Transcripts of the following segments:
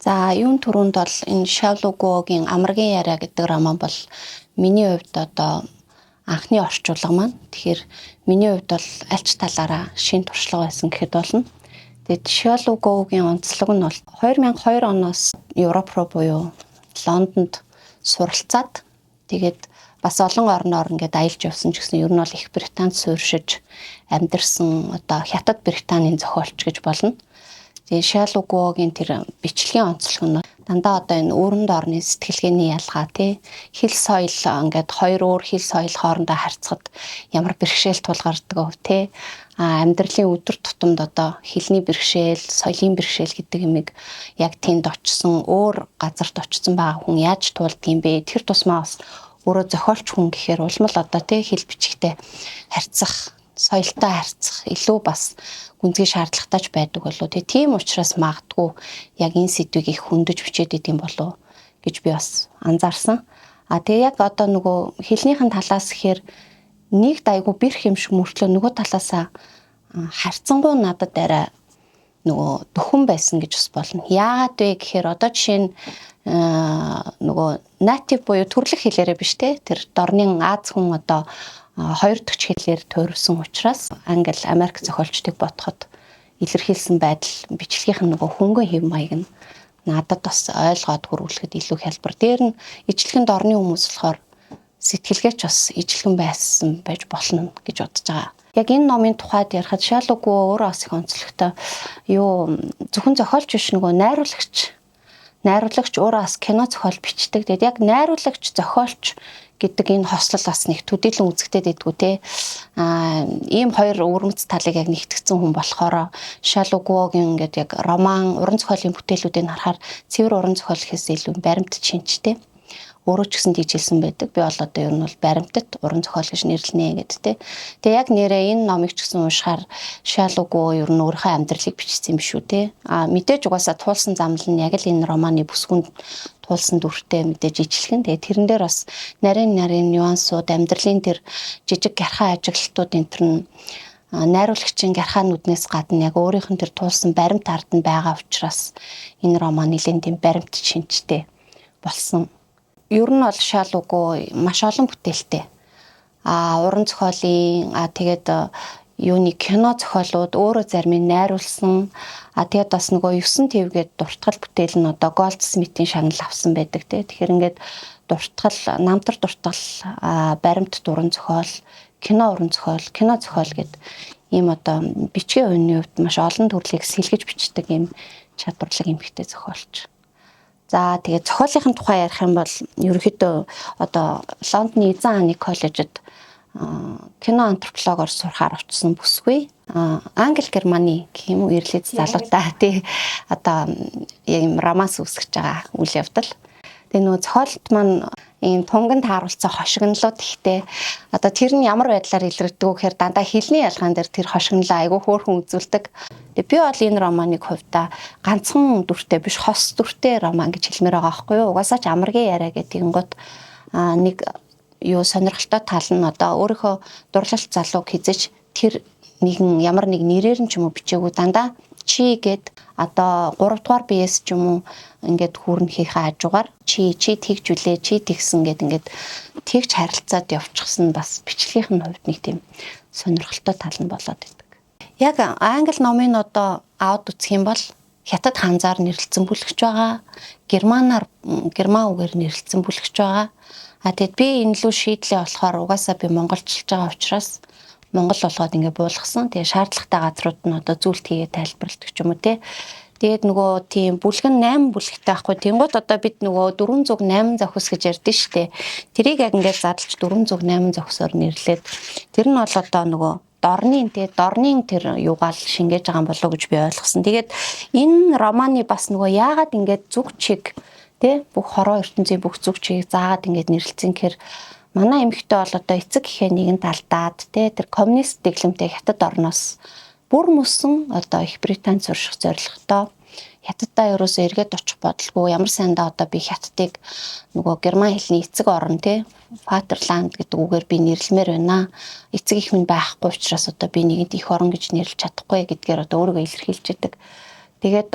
За юун түрүүнд бол энэ Шалугогийн Амрагийн яриа гэдэг роман бол миний хувьд одоо анхны орчуулга маань. Тэгэхээр миний хувьд бол альч талаараа шин туршлага байсан гэхэд болно. Тэгээд Шалугогийн онцлог нь бол 2002 оноос Европ руу буюу Лондонд суралцаад тэгээд бас олон орноор ингээд аялж явсан ч гэсэн ер нь бол Их Британд суурьшиж амьдарсан одоо Хятад Британийн зохиолч гэж болно. Тэгээ Шалугогийн тэр бичлэгийн онцлог нь дандаа одоо энэ өөрөнд орны сэтгэлгээний ялгаа тий хил соёл ингээд хоёр өөр хил соёл хоорондоо харьцахад ямар бэрхшээл тулгардаг вэ тий амьдралын өдөр тутамд одоо хилний бэрхшээл, соёлын бэрхшээл гэдэг юмыг яг тэнд очсон өөр газарт очсон байгаа хүн яаж туулдаг юм бэ? Тэр тусмаа бас өөрөө зохиолч хүн гэхээр улмал одоо тий хил бичгтээ харьцах, соёлтой харьцах илүү бас гүнзгий шаардлагатай ч байдаг болов. Тэгээ тийм учраас магадгүй яг энэ сэдвийг их хөндөж бичээд идэм болов гэж би бас анзаарсан. Тэгээ яг одоо нөгөө хэлнийхэн талаас гэхээр нэг дайгу бэрх юм шиг мөртлөө нөгөө талаасаа харьцангуй надад арай нөгөө дөхөн байсан гэж бас болно. Яагаад вэ гэхээр одоо жишээ нь нөгөө native буюу төрөлх хэлээрээ биш те тэр дорны Аз хүн одоо хоёр дахь хэлээр туурсан учраас Англи, Америк зохиолчдыг бодоход илэрхийлсэн байдал бичлэгийнх нь нөгөө хөнгөн хэв маяг нь надад бас ойлгоод хүрүүлэхэд илүү хялбар. Дээр нь ижлэхэн дорны хүмүүс болохоор сэтгэлгээч бас ижлэхэн байсан байж болно гэж бодож байгаа. Яг энэ номын тухайд ярихад Шалугоо өөрөө бас их онцлогтой зөвхөн зохиолч биш нөгөө найруулагч өөрөө бас кино зохиол бичдэг. Тэгээд яг найруулагч зохиолч гэдэг энэ хослол бас нэг төдийлөн үзэгдээд идэггүй те. Ийм хоёр өвөрмөц талыг яг нэгтгэсэн хүн болохоор Шалугогийн ингээд яг роман, уран зохиолын бүтээлүүдийг харахаар цэвэр уран зохиол гэхээс илүү баримтат шинжтэй. Өөрөө ч гэсэн тийжэлсэн байдаг. Би бол одоо ер нь бол баримтат уран зохиол гэж нэрлэнэ гэдэг те. Тэгээ яг нэрээ энэ номыг ч гэсэн уншихаар Шалуго ер нь өөрийнхөө амьдралыг бичсэн юм шүү те. Мэдээж угаасаа туулсан замл нь яг л энэ романы бүсгүнд туулсан дүртэй мэдээж ижлэхэн. Тэгээ тэрэн дээр бас нарийн нюансууд, амьдралын тэр жижиг гярхай ажиглалтууд энэ төр нь найруулагчийн гярхай нүднээс гадна яг өөрийнх нь тэр туулсан баримт ард нь байгаа учраас энэ роман нэлээд тийм баримт шинжтэй болсон. Ер нь бол Шалуго маш олон бүтээлтэй. Уран зохиолын тэгээд юуны кино зохиолууд өөрөө зарим нь найруулсан. Тэгээд бас нөгөө 9 твгээд дуртгал бүтээл нь одоо Голдсмитийн шагнал авсан байдаг те. Тэгэхээр ингээд дуртгал, намтар дуртгал, баримт уран зохиол, кино уран зохиол, кино зохиол гэд ийм одоо бичгийн хувийн хувьд маш олон төрлийг сэлгэж бичдэг ийм чадварлаг эмэгтэй зохиолч. За тэгээд зохиолынхын тухай ярих юм бол ерөнхийдөө одоо Лондоны Эзэн хааны коллежид кино антропологоор сурахаар очсон бүсгүй. Англи Германы гэх юм уу ирлээд залуутай тий одоо ийм романс үүсгэж байгаа үйл явдал. Тэгээ нөгөө зохиолт маань ийм тунганд тааруулсан хошигнолууд ихтэй. Одоо тэр нь ямар байдлаар илэрдэг вэ гэхээр дандаа хэлний ялгаан дээр тэр хошигнолоо айгүй хөөрхөн үзүүлдэг. Тэгээ би бол энэ романыг хувьдаа ганцхан дүртэй биш хос дүртэй роман гэж хэлмээр байгаа байхгүй юу. Угаасаа ч Амрагийн яриа гэдэг гот нэг сонирхолтой тал нь одоо өөрийнхөө дурлалт залууг хизэж тэр нэгэн ямар нэг нэрээр нь ч юм уу бичээгүй дандаа чи гэд одоо 3 дугаар биес ч юм уу ингээд хүүрн хийхээ хажуугаар чи тэгжүүлээ чи тэгсэн гэд ингээд тэгж харилцаад явчихсан бас бичлэгийнх нь хувьд нэг тийм сонирхолтой тал нь болоод идэг. Яг англи номын одоо аваад үзэх юм бол Хятад ханзаар нэрлэлцэн бүлэгч байгаа. Герман үгээр нэрлэлцэн бүлэгч байгаа. Тэгэд би энэ лүү шийдлээ болохоор угаасаа би монголчилж байгаа учраас Монгол болгоод ингээ буулгасан. Тэгээ шаардлагатай газрууд нь одоо зүйлт хийгээ тайлбарладаг ч юм уу те. Тэгээд нөгөө тийм бүлэг нь 8 бүлэгтэй байхгүй. Тэнгууд одоо бид нөгөө 408 зохис гэж ярьдэн штэ. Тэрийг яг ингээ задлж 408 зохисоор нэрлээд тэр нь бол одоо нөгөө дорны тэр юугаал шингээж байгаа юм болов уу гэж би ойлгосон. Тэгээд энэ романы бас нөгөө яагаад ингээ зүг чиг те бүх хороо ертөнцийн бүх зүг чигийг заагаад ингээ нэрлэлцэн гэхээр манай эмэгтэй бол одоо эцэг гэхээ нэгэн талдаад те тэр коммунист дэглэмтэй Хятад орноос бүр мөсөн одоо Их Британд сурах зорилготой Хятадтай ерөөсөө эргээд очих бодлого ямар сайндаа одоо би Хятадыг нөгөө герман хэлний эцэг орн те Фатерланд гэдэг үгээр би нэрлэмээр байна. Эцэг их минь байхгүй учраас одоо би нэгэнд их орн гэж нэрлэж чадахгүй гэдгээр одоо өөрийгөө илэрхийлж байдаг. Тэгээд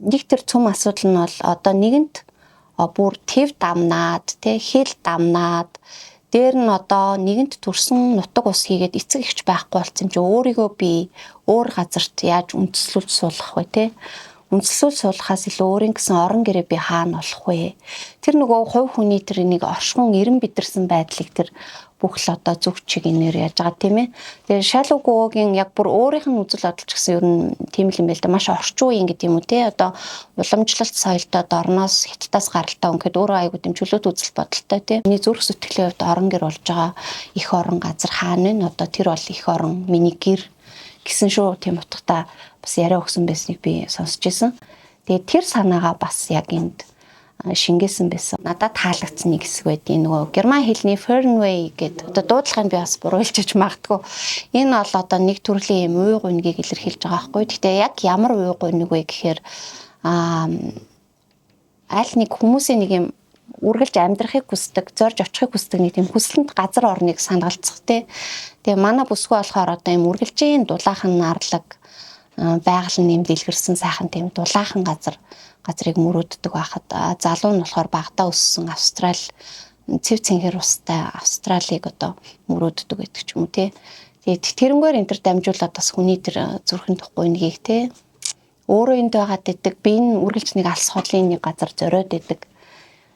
нэг тэр цөм асуудал нь бол одоо нэгэнт бүр тэв дамнаад хэл дамнаад дээр нь одоо нэгэнт төрсөн нутаг ус хийгээд эцэг ихч байхгүй болсон чи өөрийгөө би өөр газарт яаж үндэслүүлж суулгах вэ үндэслүүл суулгахаас илүү өөрийн гэсэн орон гэрээ би хаана болох вэ тэр нөгөө хувь хүний тэр нэг оршихуун эрен бидэрсэн байдлыг тэр бүх л одоо зөв чиг инээр яаж байгаа тийм ээ. Тэгээ Шалуугийн яг бүр өөрийнх нь үзэл бодол ч гэсэн ер нь тийм л юм байл да маш орчин үеийн гэдэг юм уу те одоо уламжлалт соёлтой орноос хятадаас гаралтай өнгөд өөрөө аягүй дэмжлүүд үзэл бодолтой те. Миний зүрх сэтгэлийн хувьд орон гэр болж байгаа их орон газар хаана вэ? Одоо тэр бол их орон миний гэр гэсэн шүү тийм утгатай бас яриа өгсөн байсныг би сонсч байсан. Тэгээ тэр санаагаа бас яг энд шингээсэн байсан. Надад таалагдсан нэг хэсэг байдیں۔ Нөгөө герман хэлний Fernweh гэдэг одоо дуудлагыг би бас буруулж магадгүй. Энэ бол одоо нэг төрлийн юм уу гунгийг илэрхийлж байгаа байхгүй. Гэхдээ яг ямар уу гуниг вэ гэхээр аль нэг хүмүүсийн нэг юм үргэлж амьдрахыг хүсдэг, зорж очихыг хүсдэг нэг тийм хүслэнт газар орныг санаалцах тий. Тэгээ манай бүсгүй болохоор одоо юм үргэлжийн дулаахан нарлаг байгаль нэм дэлгэрсэн сайхан тийм дулаахан газрыг мөрөөддөг байхад залуу нь болохоор багтаа өссөн Австрали цэв цэнхэр устай Австралиг одоо мөрөөддөг гэдэг ч юм уу тий. Тэгээд тэрнгээр энэ төр дамжуулаад бас хүний тэр зүрхэн тухгүй нэгийг тий. Өөрөө энд байгаад идэг би энэ үргэлж нэг алс хоолын нэг газар зориод идэг.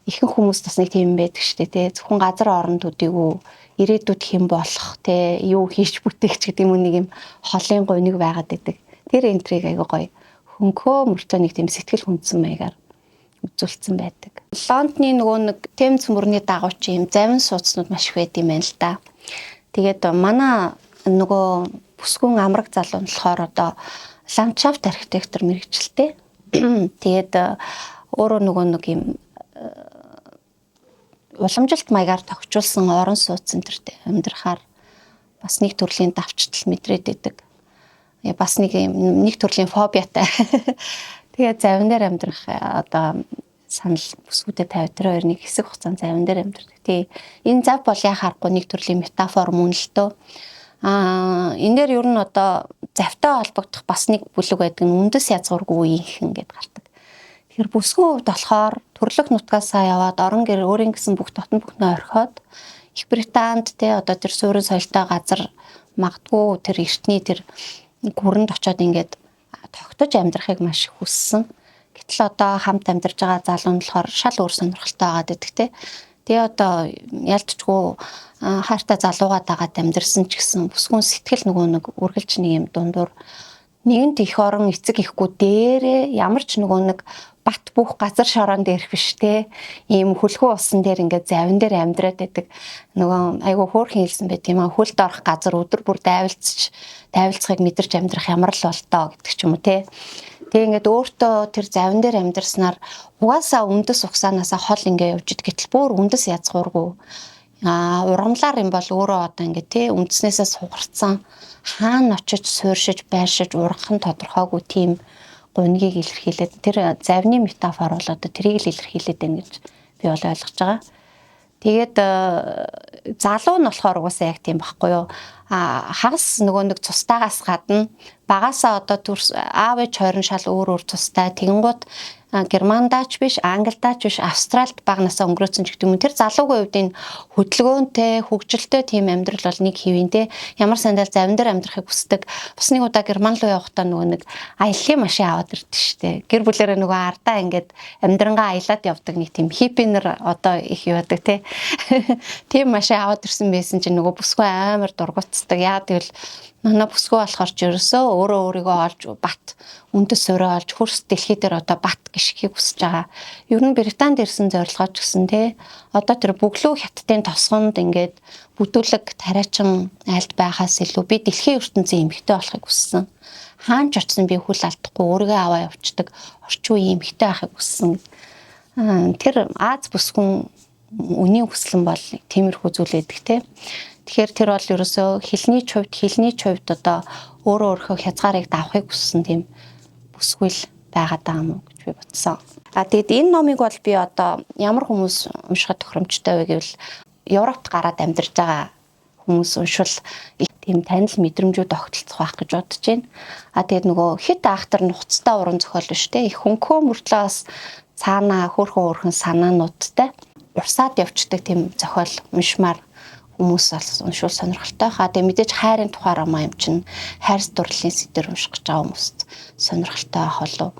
Ихэнх хүмүүс бас нэг тийм байдаг шүү дээ тий. Зөвхөн газар орон төдийгүй ирээдүйд хэм болох тий юу хийж бүтээгч гэдэг юм нэг юм холын гуйныг байгаад идэг. Тэр энтриг айгуу гоё хөнхөө мөртөө нэг тийм сэтгэл хүндсэн маягаар үзүүлсэн байдаг. Лондоны нөгөө нэг Темз мөрний дагууч юм завин сууцнууд маш их байд юм байна л да. Тэгээд манай нөгөө бүсгүйн амраг залуу нь болохоор одоо ландшафт архитектор мэргэжилтэй. Тэгээд өөрөө нөгөө нэг юм уламжилт маягаар тогтчулсан орон сууц энтертэй амьдрахаар бас нэг төрлийн давчтал мэдрээд идэг. Бас нэг төрлийн фобиатай. Тэгээд завин дээр амьдрах одоо санал бүсгүүдэд тавьтраа хоёр нэг хэсэг хугацаанд завин дээр амьдрах. Тий. Энэ зав бол яхахгүй нэг төрлийн метафор мөн л дөө. Энэ дээр ер нь одоо завтай холбогдох бас нэг бүлэг байдаг нь үндэс язгуургүй үеийнхэн гэд гардаг. Тэгэхээр бүсгүй хувьд болохоор төрлөх нутгаасаа яваад орон гэр өөрийн гэсэн бүх дотн бүхнээ орхиод Их Британд те одоо тэр суурин соёлтой газар магадгүй тэр эртний тэр гүрэнд очиод ингээд тогтож амьдрахыг маш их хүссэн. Гэтэл одоо хамт амьдарж байгаа залуу нь болохоор шал өөр сонирхолтой байгаад идэх те. Тэгээ одоо ялцчгүй хайртай залуугаа дагаад амьдарсан ч гэсэн бүсгүйн сэтгэл нөгөө нэг үргэлж нэг юм дундуур нэгэнт их орон эцэг ихгүй дээрээ ямар ч нөгөө нэг бат бүх газар шороон дээрх биш те. Ийм хөлхөө усан дээр ингээд завин дээр амьдраад байдаг. Нөгөө айгу хөөрхөн хэлсэн байт юм аа хөлд орох газар өдөр бүр дайвалцахыг мэдэрч амьдрах ямар л болтоо гэдэг ч юм уу те. Тэгээ ингээд өөртөө тэр завин дээр амьдрснаар угаасаа үндэс угсаанаасаа хол ингээд явж ид гэтэл бүр үндэс язгуургүй. Урамлаар юм бол өөрөө одоо ингээд те үндэснээсээ сугарцсан хаана очиж сууршиж байршиж ургах нь тодорхойгүй тийм гунгийг илэрхийлээд тэр завны метафор бол одоо тэрийг л илэрхийлээд байна гэж би бол ойлгож байгаа. Тэгээд залуу нь болохоор угаасаа яг тийм байхгүй юу. Хагас нөгөө нэг цустаагаас гадна багасаа одоо аав ээж хоёр нь шал өөр цустай тэгэнгუთ Германдаач биш, Англидаач биш, Австралид багнасаа өнгөрөөсөн ч гэдэг юм. Тэр залуугийн хувьд энэ хөдөлгөөнтэй, хөгжилтэй тийм амьдрал бол нэг хэвэн те. Ямар сандал завин дээр амьдрахыг хүсдэг. Бас нэг удаа Герман руу явахдаа нөгөө нэг аяллаа машин аваад ирдэ штэ. Гэр бүлэрээ нөгөө ардаа ингээд амьдрангаа аялаад явдаг нэг тийм хиппинер одоо их явдаг те. Тийм машин аваад ирсэн байсан чинь нөгөө бүсгүй амар дургуцдаг. Яа тэгвэл манай бүсгүй болохоор ч ерөөсөө өөрөө өөрийгөө олж бат үндэс өрөө олж хөрс дэлхий дээр одоо бат гიშхийг хүсэж байгаа. Ер нь Британд ирсэн зорилгоо ч гэсэн те одоо тэр бөглөө хятадын тосгонд ингээд бүдүүлэг тариачин айлд байхаас илүү би дэлхийн ертөнцийн эмэгтэй болохыг хүссэн. Хаан ч очсон би хүл алдахгүй өөрийгөө аваа явцдаг орчин үеийн эмэгтэй байхыг хүссэн. Тэр Аз бүсгүн үний хүслэн бол тиймэрхүү зүйл өгдөг те. Тэгэхээр тэр бол ерөөсөө хэлний хувьд одоо өөрөө хязгаарыг давахыг хүссэн тийм бүсгүй л байгаад байгаа юм гэж би бодсон. Тэгэд энэ номыг бол би одоо ямар хүмүүс уншихад тохиромжтой вэ гэвэл Европт гараад амьдарч байгаа хүмүүс уншвал тийм танил мэдрэмжүүд огтлцох байх гэж бодож байна. Тэгээд нөгөө хит ахтар нухацтай уран зохиол биш те. Их хөнхөө мөртлөө бас цаанаа хөөрхөн санаануудтай урсаад явцдаг тийм зохиол уншмаар хүмүүс бас уншуул сонирхолтой хаа. Тэгээд мэдээж хайрын тухай роман юм чинь хайр дурлалын сэдвэр унших гэж байгаа хүмүүст сонирхолтой холов.